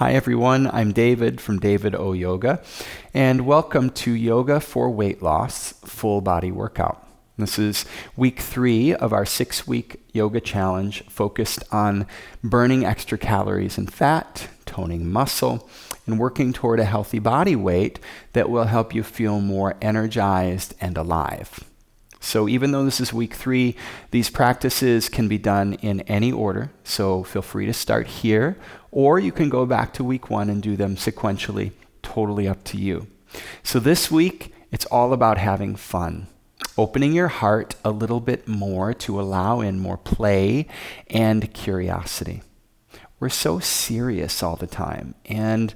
Hi everyone, I'm David from David O Yoga, and welcome to Yoga for Weight Loss Full Body Workout. This is week 3 of our 6-week yoga challenge focused on burning extra calories and fat, toning muscle, and working toward a healthy body weight that will help you feel more energized and alive. So even though this is week 3, these practices can be done in any order. So feel free to start here, or you can go back to week 1 and do them sequentially, totally up to you. So this week, it's all about having fun, opening your heart a little bit more to allow in more play and curiosity. We're so serious all the time, and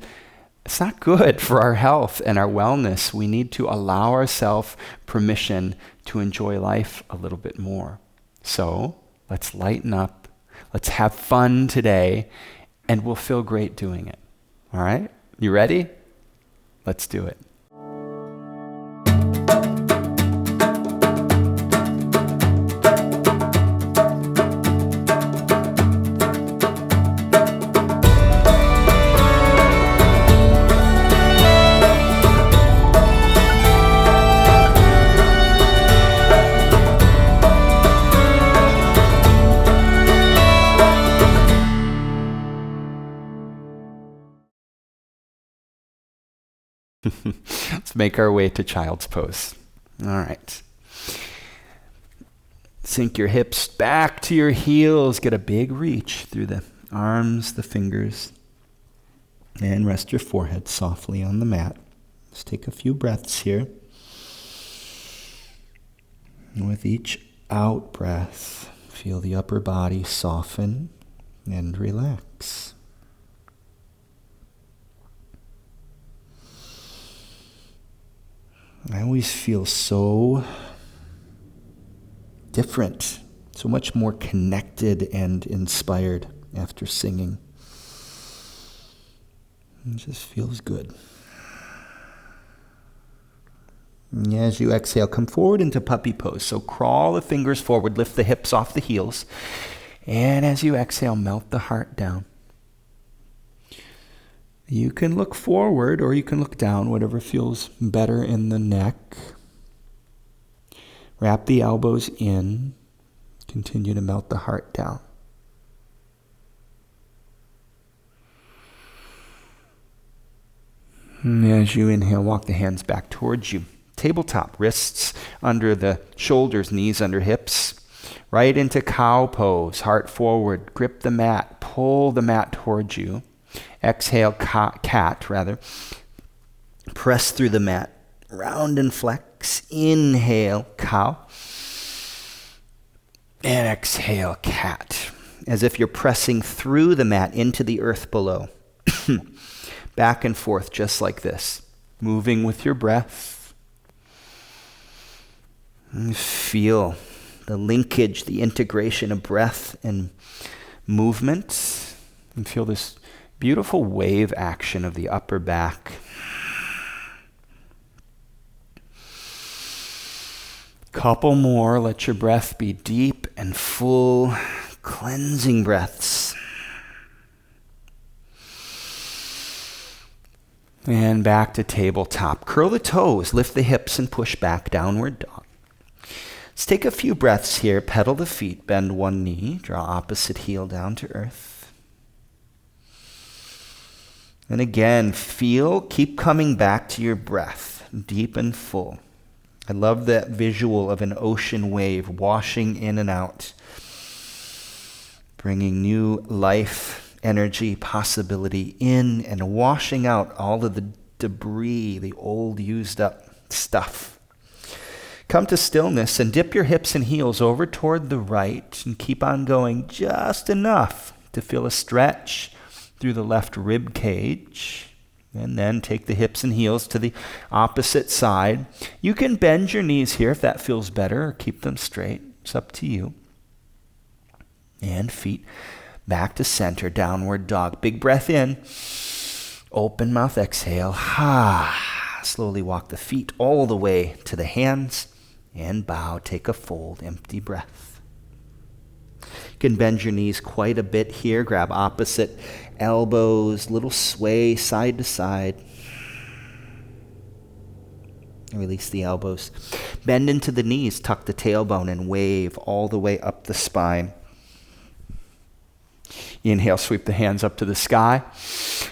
it's not good for our health and our wellness. We need to allow ourselves permission to enjoy life a little bit more. So let's lighten up, let's have fun today, and we'll feel great doing it. All right? You ready? Let's do it. Let's make our way to child's pose. All right. Sink your hips back to your heels. Get a big reach through the arms, the fingers, and rest your forehead softly on the mat. Let's take a few breaths here. And with each out breath, feel the upper body soften and relax. I always feel so different, so much more connected and inspired after singing. It just feels good. And as you exhale, come forward into puppy pose. So crawl the fingers forward, lift the hips off the heels. And as you exhale, melt the heart down. You can look forward or you can look down, whatever feels better in the neck. Wrap the elbows in. Continue to melt the heart down. And as you inhale, walk the hands back towards you. Tabletop, wrists under the shoulders, knees under hips. Right into cow pose, heart forward. Grip the mat, pull the mat towards you. Exhale, cat. Press through the mat. Round and flex. Inhale, cow. And exhale, cat. As if you're pressing through the mat into the earth below. Back and forth, just like this. Moving with your breath. And feel the linkage, the integration of breath and movement. And feel this beautiful wave action of the upper back. Couple more. Let your breath be deep and full, cleansing breaths. And back to tabletop. Curl the toes, lift the hips, and push back, downward dog. Let's take a few breaths here. Pedal the feet, bend one knee, draw opposite heel down to earth. And again, keep coming back to your breath, deep and full. I love that visual of an ocean wave washing in and out, bringing new life, energy, possibility in and washing out all of the debris, the old used up stuff. Come to stillness and dip your hips and heels over toward the right and keep on going just enough to feel a stretch through the left rib cage, and then take the hips and heels to the opposite side. You can bend your knees here if that feels better, or keep them straight. It's up to you. And feet back to center, downward dog. Big breath in. Open mouth, exhale. Slowly walk the feet all the way to the hands and bow. Take a fold, empty breath. You can bend your knees quite a bit here. Grab opposite elbows, little sway side to side. Release the elbows. Bend into the knees, tuck the tailbone, and wave all the way up the spine. Inhale, sweep the hands up to the sky.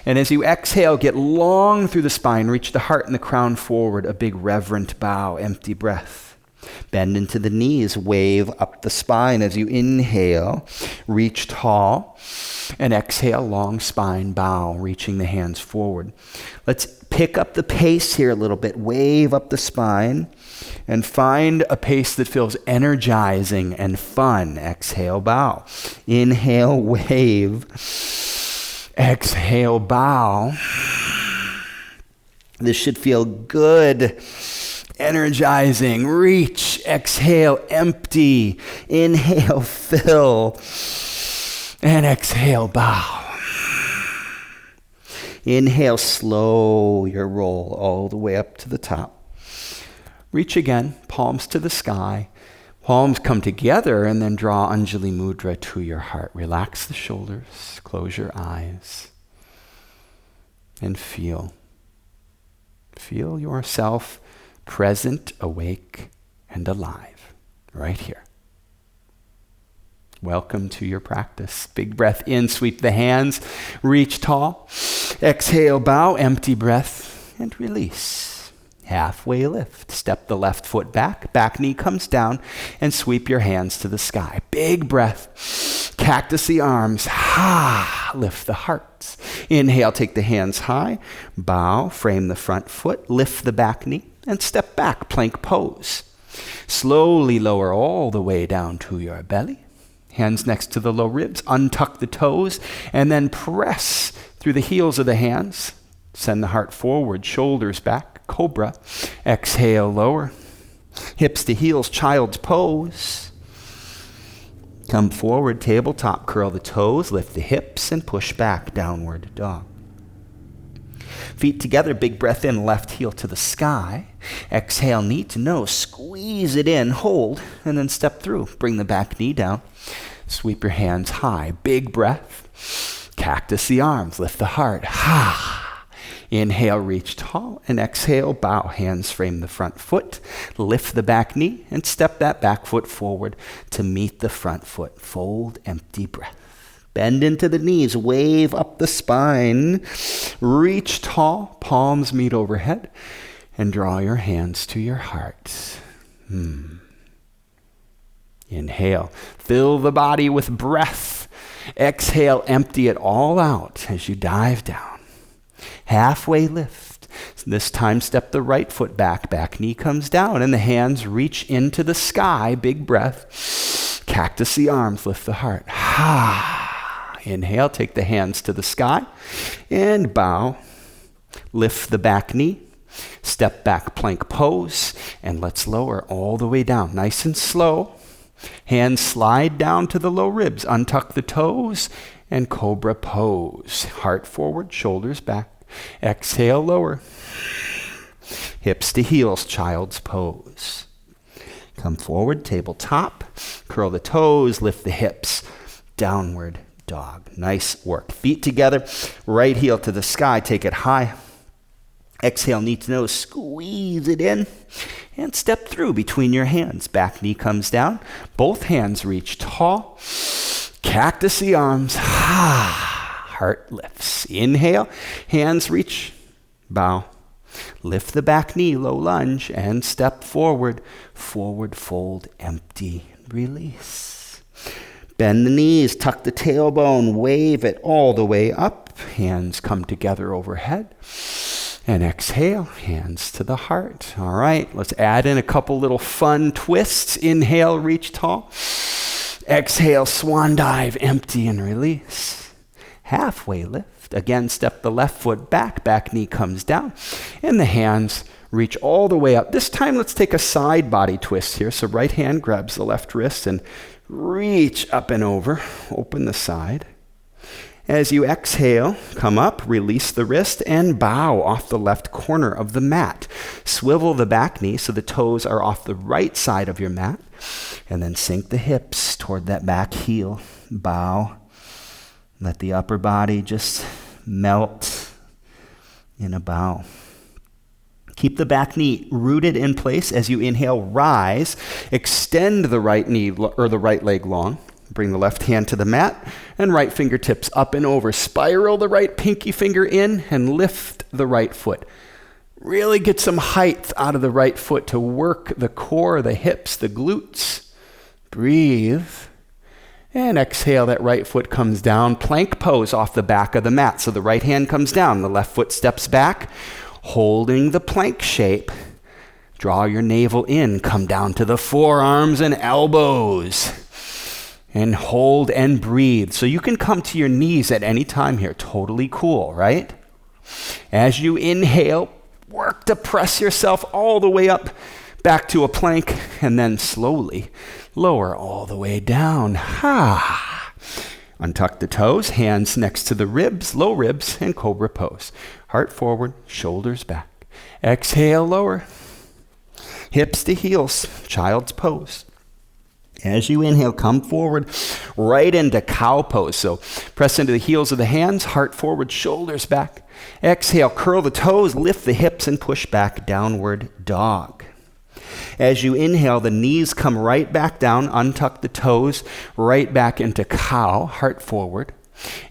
And as you exhale, get long through the spine. Reach the heart and the crown forward. A big reverent bow, empty breath. Bend into the knees, wave up the spine. As you inhale, reach tall. And exhale, long spine, bow, reaching the hands forward. Let's pick up the pace here a little bit. Wave up the spine. And find a pace that feels energizing and fun. Exhale, bow. Inhale, wave. Exhale, bow. This should feel good. Energizing. Reach. Exhale, empty. Inhale, fill. And exhale, bow. Inhale, slow your roll all the way up to the top. Reach again, palms to the sky. Palms come together and then draw Anjali Mudra to your heart. Relax the shoulders, close your eyes, and feel. Feel yourself present, awake, and alive right here. Welcome to your practice. Big breath in, sweep the hands, reach tall. Exhale, bow, empty breath, and release. Halfway lift. Step the left foot back knee comes down, and sweep your hands to the sky. Big breath. Cactus the arms. Lift the heart. Inhale, take the hands high. Bow, frame the front foot, lift the back knee, and step back, plank pose. Slowly lower all the way down to your belly. Hands next to the low ribs. Untuck the toes, and then press through the heels of the hands. Send the heart forward, shoulders back. Cobra. Exhale, lower. Hips to heels, child's pose. Come forward, tabletop, curl the toes, lift the hips, and push back, downward dog. Feet together, big breath in, left heel to the sky. Exhale, knee to nose, squeeze it in, hold, and then step through. Bring the back knee down. Sweep your hands high, big breath. Cactus the arms, lift the heart. Inhale, reach tall, and exhale, bow. Hands frame the front foot, lift the back knee, and step that back foot forward to meet the front foot. Fold, empty breath. Bend into the knees, wave up the spine. Reach tall, palms meet overhead, and draw your hands to your heart. Inhale, fill the body with breath. Exhale, empty it all out as you dive down. Halfway lift. This time step the right foot back knee comes down, and the hands reach into the sky. Big breath. Cactus the arms, lift the heart. Inhale, take the hands to the sky, and bow. Lift the back knee. Step back, plank pose, and let's lower all the way down. Nice and slow. Hands slide down to the low ribs. Untuck the toes, and cobra pose. Heart forward, shoulders back. Exhale, lower. Hips to heels, child's pose. Come forward, tabletop. Curl the toes, lift the hips. Downward dog. Nice work. Feet together, right heel to the sky. Take it high. Exhale, knee to nose, squeeze it in. And step through between your hands. Back knee comes down. Both hands reach tall. Cactus the arms. Heart lifts. Inhale, hands reach, bow. Lift the back knee, low lunge, and step forward. Forward fold, empty, release. Bend the knees, tuck the tailbone, wave it all the way up. Hands come together overhead. And exhale, hands to the heart. All right, let's add in a couple little fun twists. Inhale, reach tall. Exhale, swan dive, empty and release. Halfway lift. Again, step the left foot back knee comes down, and the hands reach all the way up. This time, let's take a side body twist here. So right hand grabs the left wrist and reach up and over. Open the side. As you exhale, come up, release the wrist, and bow off the left corner of the mat. Swivel the back knee so the toes are off the right side of your mat, and then sink the hips toward that back heel. Bow. Let the upper body just melt in a bow. Keep the back knee rooted in place as you inhale, rise. Extend the right knee or the right leg long. Bring the left hand to the mat and right fingertips up and over. Spiral the right pinky finger in and lift the right foot. Really get some height out of the right foot to work the core, the hips, the glutes. Breathe. And exhale, that right foot comes down. Plank pose off the back of the mat. So the right hand comes down, the left foot steps back. Holding the plank shape, draw your navel in, come down to the forearms and elbows, and hold and breathe. So you can come to your knees at any time here, totally cool, right? As you inhale, work to press yourself all the way up, back to a plank, and then slowly lower all the way down. Untuck the toes, hands next to the ribs, low ribs, and cobra pose. Heart forward, shoulders back. Exhale, lower. Hips to heels, child's pose. As you inhale, come forward right into cow pose. So press into the heels of the hands, heart forward, shoulders back. Exhale, curl the toes, lift the hips, and push back, downward dog. As you inhale, the knees come right back down, untuck the toes, right back into cow, heart forward.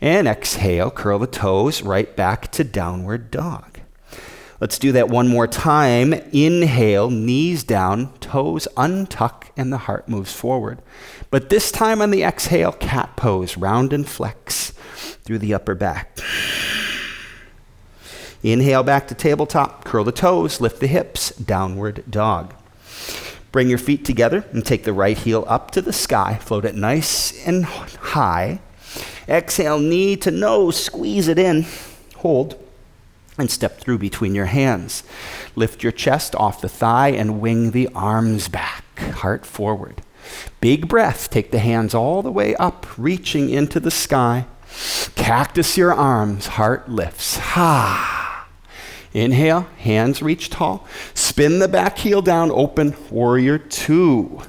And exhale, curl the toes right back to downward dog. Let's do that one more time. Inhale, knees down, toes untuck, and the heart moves forward. But this time on the exhale, cat pose, round and flex through the upper back. Inhale back to tabletop, curl the toes, lift the hips, downward dog. Bring your feet together and take the right heel up to the sky. Float it nice and high. Exhale, knee to nose, squeeze it in. Hold and step through between your hands. Lift your chest off the thigh and wing the arms back. Heart forward. Big breath. Take the hands all the way up, reaching into the sky. Cactus your arms. Heart lifts. Inhale, hands reach tall. Spin the back heel down, open, warrior two.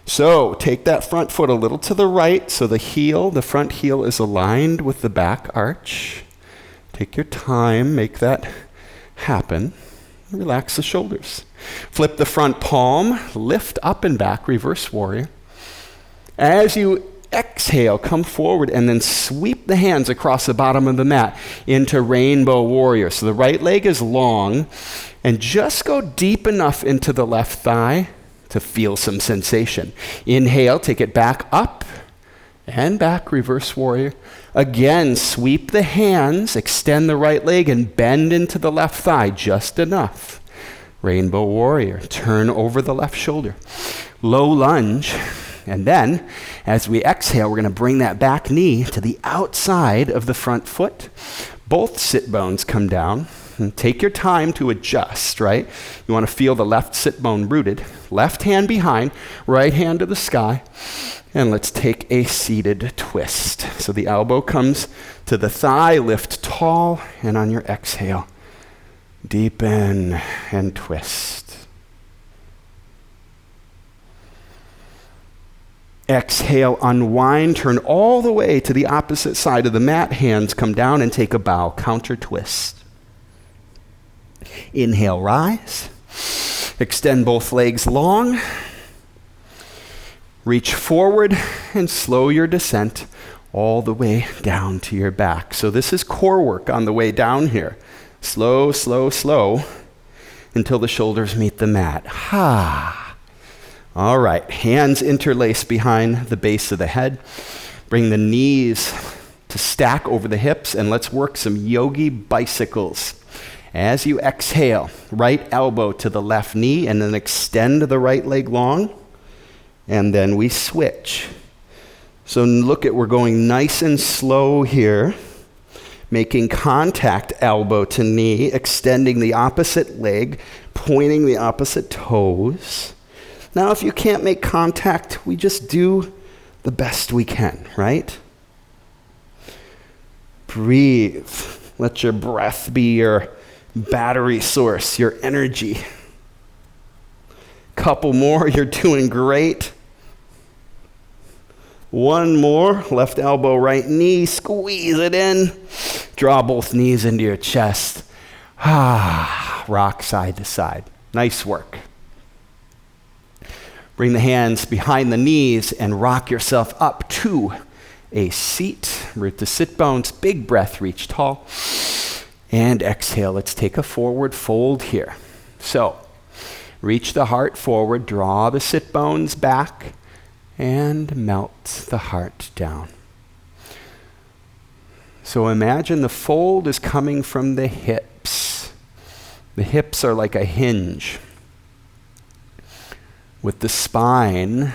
So take that front foot a little to the right so the front heel is aligned with the back arch. Take your time, make that happen. Relax the shoulders. Flip the front palm, lift up and back, reverse warrior. As you exhale, come forward and then sweep the hands across the bottom of the mat into rainbow warrior. So the right leg is long and just go deep enough into the left thigh to feel some sensation. Inhale, take it back up and back, reverse warrior. Again, sweep the hands, extend the right leg and bend into the left thigh just enough. Rainbow warrior, turn over the left shoulder. Low lunge. And then, as we exhale, we're going to bring that back knee to the outside of the front foot. Both sit bones come down. And take your time to adjust, right? You want to feel the left sit bone rooted. Left hand behind, right hand to the sky. And let's take a seated twist. So the elbow comes to the thigh, lift tall, and on your exhale, deepen and twist. Exhale, unwind, turn all the way to the opposite side of the mat. Hands come down and take a bow, counter twist. Inhale, rise. Extend both legs long. Reach forward and slow your descent all the way down to your back. So this is core work on the way down here. Slow, slow, slow until the shoulders meet the mat. All right, hands interlace behind the base of the head. Bring the knees to stack over the hips, and let's work some yogi bicycles. As you exhale, right elbow to the left knee, and then extend the right leg long, and then we switch. So look at, we're going nice and slow here, making contact elbow to knee, extending the opposite leg, pointing the opposite toes. Now, if you can't make contact, we just do the best we can, right? Breathe. Let your breath be your battery source, your energy. Couple more, you're doing great. One more, left elbow, right knee, squeeze it in. Draw both knees into your chest. Rock side to side. Nice work. Bring the hands behind the knees and rock yourself up to a seat. Root the sit bones, big breath, reach tall. And exhale, let's take a forward fold here. So, reach the heart forward, draw the sit bones back, and melt the heart down. So imagine the fold is coming from the hips. The hips are like a hinge, with the spine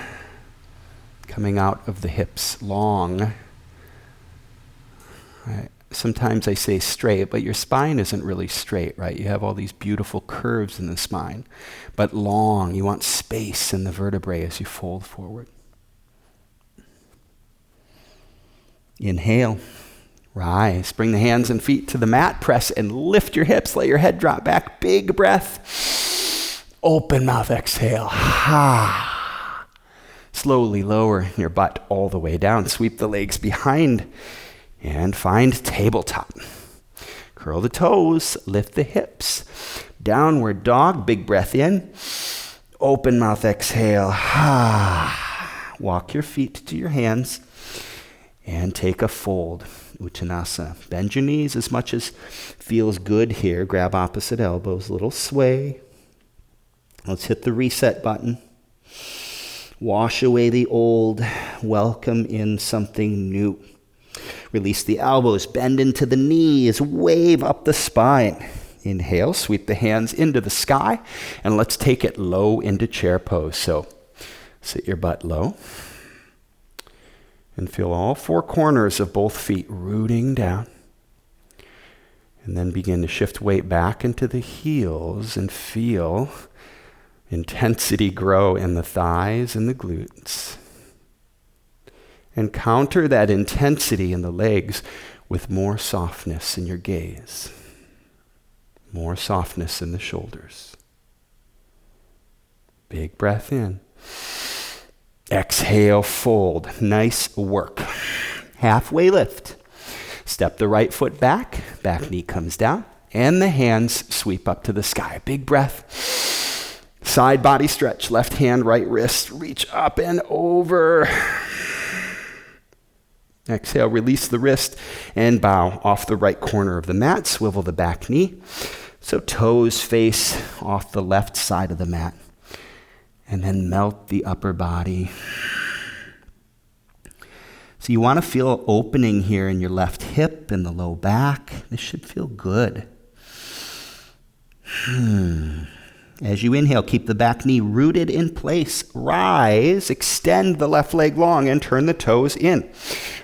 coming out of the hips long. Sometimes I say straight, but your spine isn't really straight, right? You have all these beautiful curves in the spine, but long. You want space in the vertebrae as you fold forward. Inhale, rise. Bring the hands and feet to the mat. Press and lift your hips. Let your head drop back. Big breath. Open mouth, exhale. Slowly lower your butt all the way down. Sweep the legs behind and find tabletop. Curl the toes, lift the hips. Downward dog, big breath in. Open mouth, exhale. Walk your feet to your hands and take a fold, Uttanasana. Bend your knees as much as feels good here. Grab opposite elbows, little sway. Let's hit the reset button. Wash away the old, welcome in something new. Release the elbows, bend into the knees, wave up the spine. Inhale, sweep the hands into the sky, and let's take it low into chair pose. So sit your butt low, and feel all four corners of both feet rooting down. And then begin to shift weight back into the heels and feel intensity grow in the thighs and the glutes. And counter that intensity in the legs with more softness in your gaze. More softness in the shoulders. Big breath in. Exhale, fold. Nice work. Halfway lift. Step the right foot back. Back knee comes down. And the hands sweep up to the sky. Big breath. Side body stretch. Left hand, right wrist. Reach up and over. Exhale, release the wrist and bow off the right corner of the mat. Swivel the back knee. So toes face off the left side of the mat. And then melt the upper body. So you want to feel opening here in your left hip and the low back. This should feel good. As you inhale, keep the back knee rooted in place. Rise, extend the left leg long, and turn the toes in.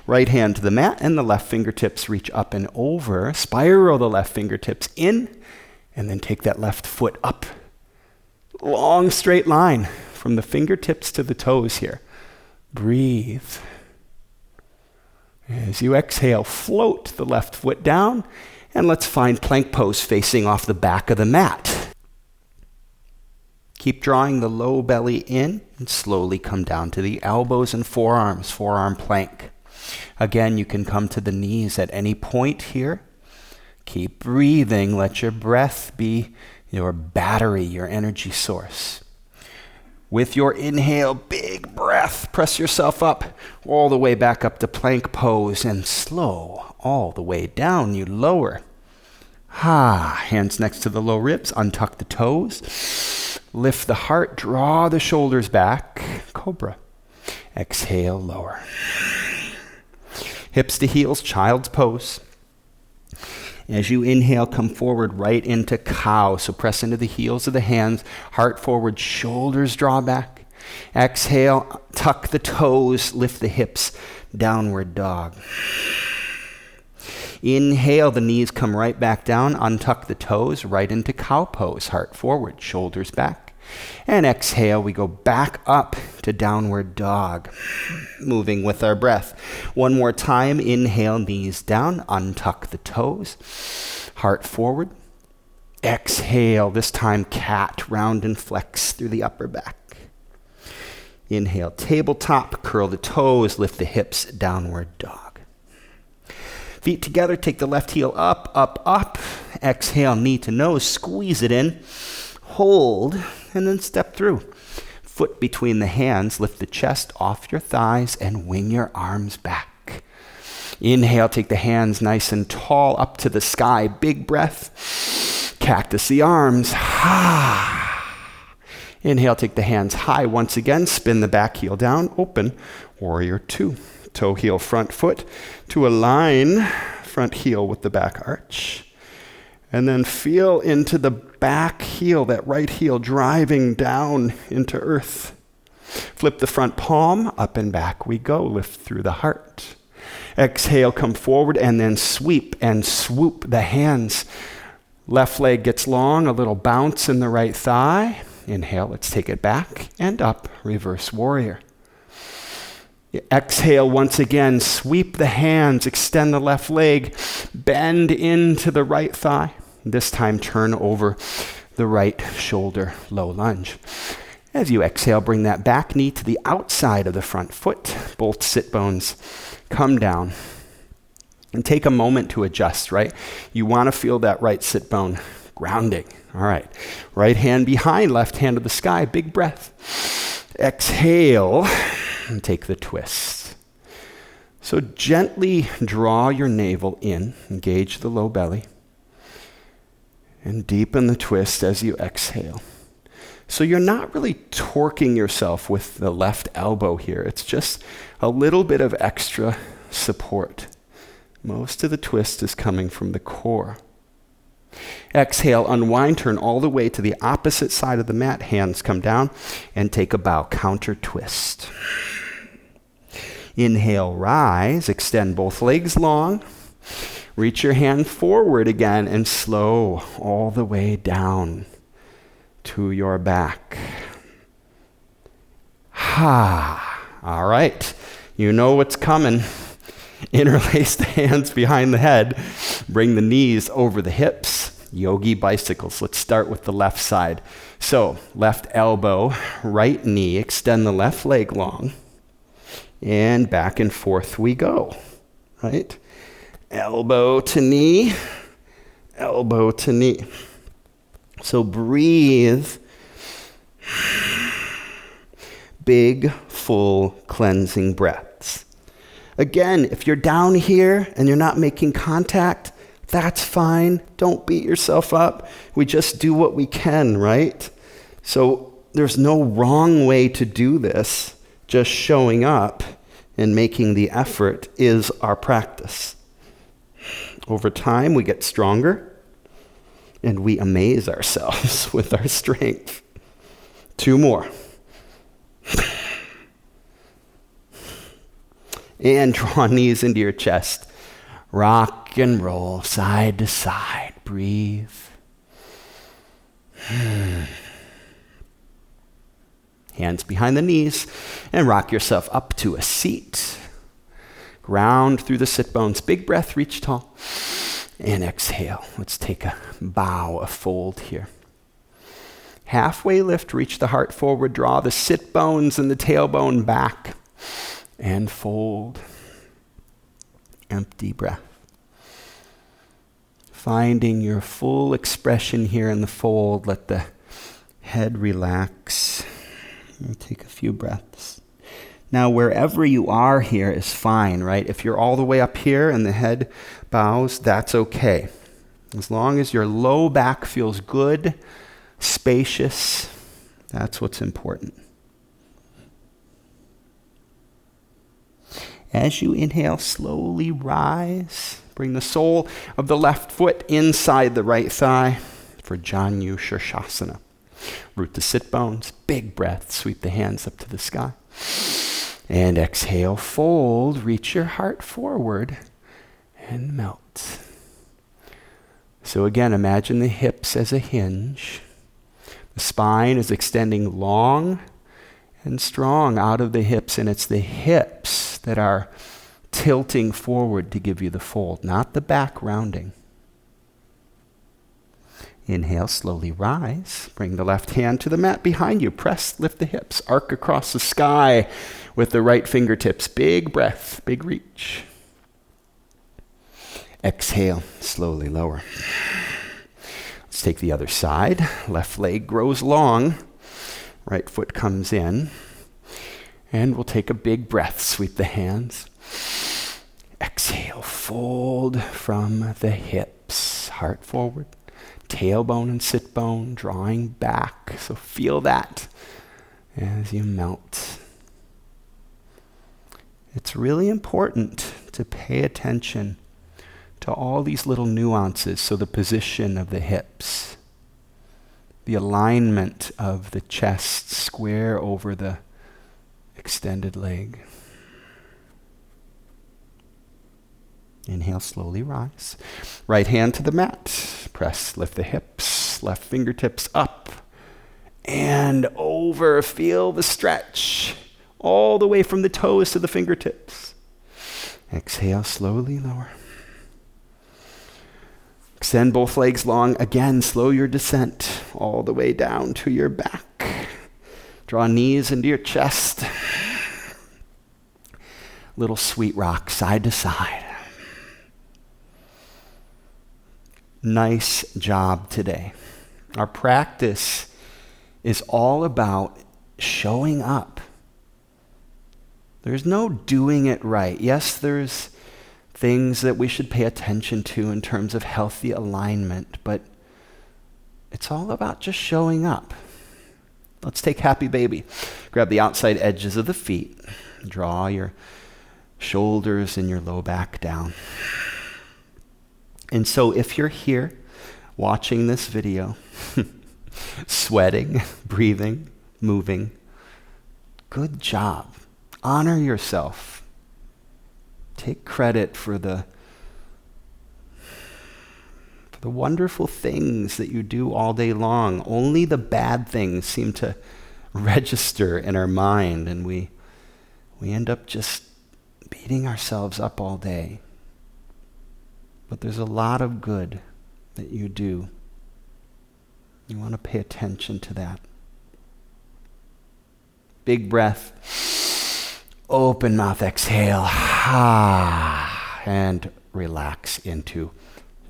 Right hand to the mat, and the left fingertips reach up and over. Spiral the left fingertips in, and then take that left foot up. Long straight line from the fingertips to the toes here. Breathe. As you exhale, float the left foot down, and let's find plank pose facing off the back of the mat. Keep drawing the low belly in and slowly come down to the elbows and forearms, forearm plank. Again, you can come to the knees at any point here. Keep breathing. Let your breath be your battery, your energy source. With your inhale, big breath. Press yourself up all the way back up to plank pose and slow all the way down. You lower. Hands next to the low ribs. Untuck the toes. Lift the heart, draw the shoulders back, cobra. Exhale, lower. Hips to heels, child's pose. As you inhale, come forward right into cow. So press into the heels of the hands, heart forward, shoulders draw back. Exhale, tuck the toes, lift the hips, downward dog. Inhale, the knees come right back down, untuck the toes, right into cow pose, heart forward, shoulders back. And exhale, we go back up to downward dog, moving with our breath. One more time, inhale, knees down, untuck the toes, heart forward. Exhale, this time cat, round and flex through the upper back. Inhale, tabletop, curl the toes, lift the hips, downward dog. Feet together, take the left heel up, up, up. Exhale, knee to nose, squeeze it in, hold, and then step through. Foot between the hands, lift the chest off your thighs and wing your arms back. Inhale, take the hands nice and tall up to the sky. Big breath. Cactus the arms. Inhale, take the hands high once again. Spin the back heel down. Open. Warrior two. Toe heel front foot to align front heel with the back arch. And then feel into the back heel, that right heel driving down into earth. Flip the front palm, up and back we go. Lift through the heart. Exhale, come forward and then sweep and swoop the hands. Left leg gets long, a little bounce in the right thigh. Inhale, let's take it back and up, reverse warrior. Exhale once again, sweep the hands, extend the left leg, bend into the right thigh. This time turn over the right shoulder, low lunge. As you exhale, bring that back knee to the outside of the front foot. Both sit bones come down. And take a moment to adjust, right? You want to feel that right sit bone grounding. All right. Right hand behind, left hand to the sky. Big breath. Exhale and take the twist. So gently draw your navel in. Engage the low belly. And deepen the twist as you exhale. So you're not really torquing yourself with the left elbow here. It's just a little bit of extra support. Most of the twist is coming from the core. Exhale, unwind, turn all the way to the opposite side of the mat. Hands come down and take a bow. Counter twist. Inhale, rise. Extend both legs long. Reach your hand forward again and slow all the way down to your back. All right. You know what's coming. Interlace the hands behind the head. Bring the knees over the hips. Yogi bicycles. Let's start with the left side. So, left elbow, right knee. Extend the left leg long. And back and forth we go. Right? Elbow to knee. Elbow to knee. So breathe. Big, full, cleansing breaths. Again, if you're down here and you're not making contact, that's fine. Don't beat yourself up. We just do what we can, right? So there's no wrong way to do this. Just showing up and making the effort is our practice. Over time, we get stronger and we amaze ourselves with our strength. 2 more. And draw knees into your chest. Rock and roll side to side. Breathe. Hands behind the knees and rock yourself up to a seat. Ground through the sit bones. Big breath, reach tall. And exhale. Let's take a bow, a fold here. Halfway lift, reach the heart forward. Draw the sit bones and the tailbone back. And fold. Empty breath. Finding your full expression here in the fold. Let the head relax. And take a few breaths. Now, wherever you are here is fine, right? If you're all the way up here and the head bows, that's okay. As long as your low back feels good, spacious, that's what's important. As you inhale, slowly rise. Bring the sole of the left foot inside the right thigh for Janu Sirsasana. Root the sit bones, big breath, sweep the hands up to the sky. And exhale, fold, reach your heart forward and melt. So again, imagine the hips as a hinge. The spine is extending long and strong out of the hips, and it's the hips that are tilting forward to give you the fold, not the back rounding. Inhale, slowly rise. Bring the left hand to the mat behind you. Press, lift the hips, arc across the sky with the right fingertips. Big breath, big reach. Exhale, slowly lower. Let's take the other side. Left leg grows long. Right foot comes in. And we'll take a big breath. Sweep the hands. Exhale, fold from the hips. Heart forward. Tailbone and sit bone drawing back. So feel that as you melt. It's really important to pay attention to all these little nuances. So the position of the hips, the alignment of the chest square over the extended leg. Inhale, slowly rise. Right hand to the mat. Press, lift the hips, left fingertips up and over. Feel the stretch all the way from the toes to the fingertips. Exhale, slowly lower. Extend both legs long. Again, slow your descent all the way down to your back. Draw knees into your chest. Little sweet rock, side to side. Nice job today. Our practice is all about showing up. There's no doing it right. Yes, there's things that we should pay attention to in terms of healthy alignment, but it's all about just showing up. Let's take happy baby. Grab the outside edges of the feet. Draw your shoulders and your low back down. And so if you're here watching this video, sweating, breathing, moving, good job. Honor yourself. Take credit for the wonderful things that you do all day long. Only the bad things seem to register in our mind, and we end up just beating ourselves up all day. But there's a lot of good that you do. You want to pay attention to that. Big breath. Open mouth, exhale. And relax into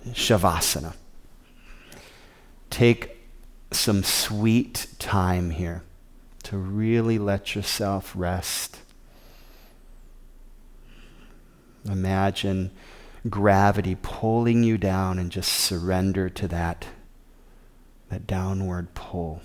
shavasana. Take some sweet time here to really let yourself rest. Imagine gravity pulling you down and just surrender to that downward pull.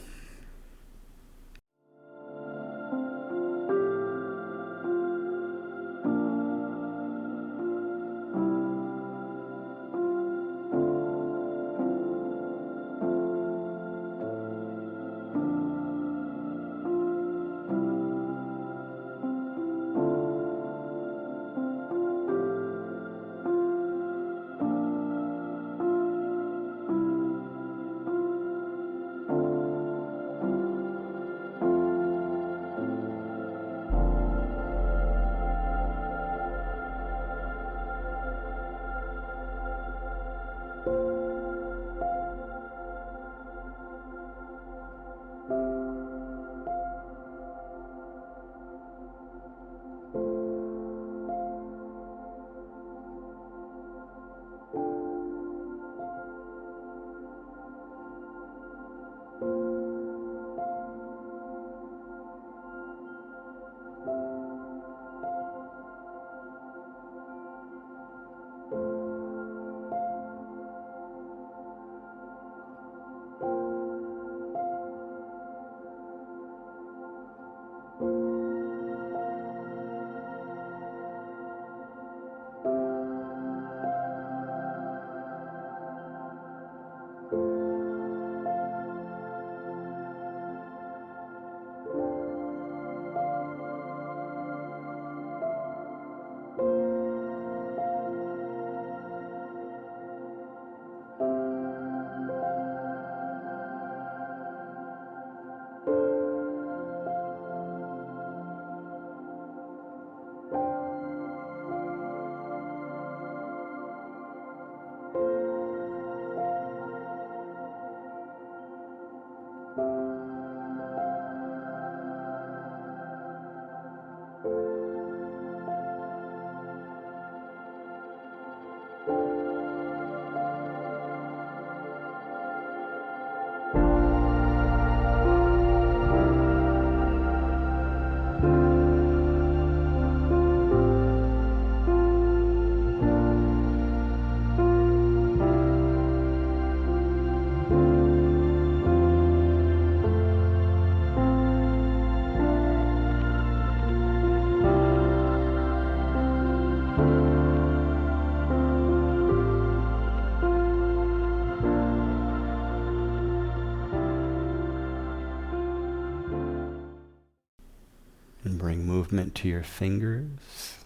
And bring movement to your fingers,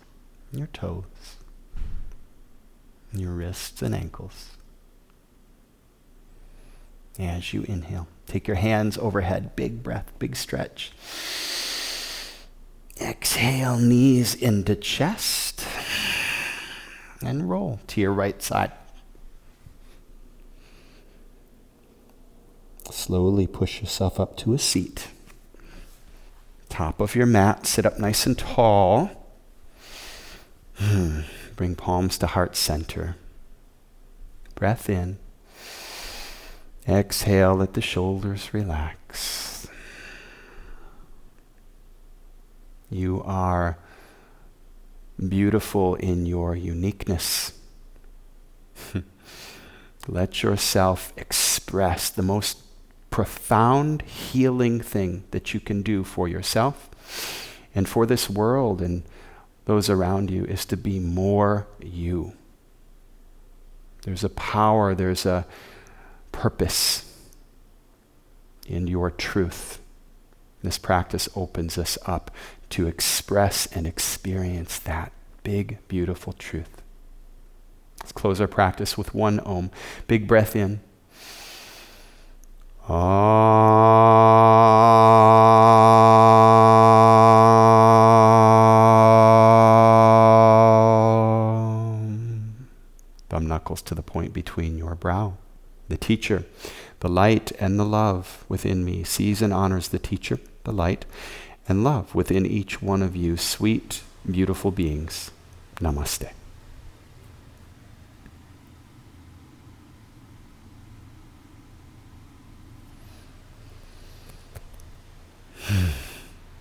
your toes, your wrists and ankles. As you inhale, take your hands overhead, big breath, big stretch. Exhale, knees into chest, and roll to your right side. Slowly push yourself up to a seat. Top of your mat, sit up nice and tall. Bring palms to heart center. Breath in. Exhale, let the shoulders relax. You are beautiful in your uniqueness. Let yourself express the most profound healing thing that you can do for yourself and for this world and those around you is to be more you. There's a power, there's a purpose in your truth. This practice opens us up to express and experience that big, beautiful truth. Let's close our practice with one Om. Big breath in. Thumb knuckles to the point between your brow. The teacher, the light and the love within me sees and honors the teacher, the light, and love within each one of you, sweet, beautiful beings. Namaste.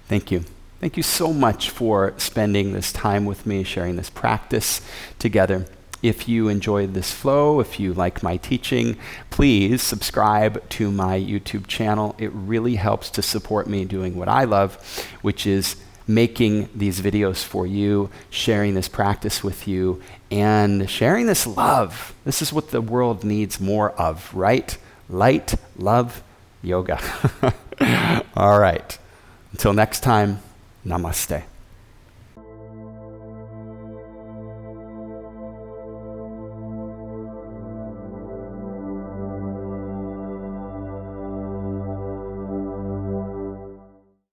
Thank you. Thank you so much for spending this time with me, sharing this practice together. If you enjoyed this flow, if you like my teaching, please subscribe to my YouTube channel. It really helps to support me doing what I love, which is making these videos for you, sharing this practice with you, and sharing this love. This is what the world needs more of, right? Light, love, yoga. All right. Until next time, namaste.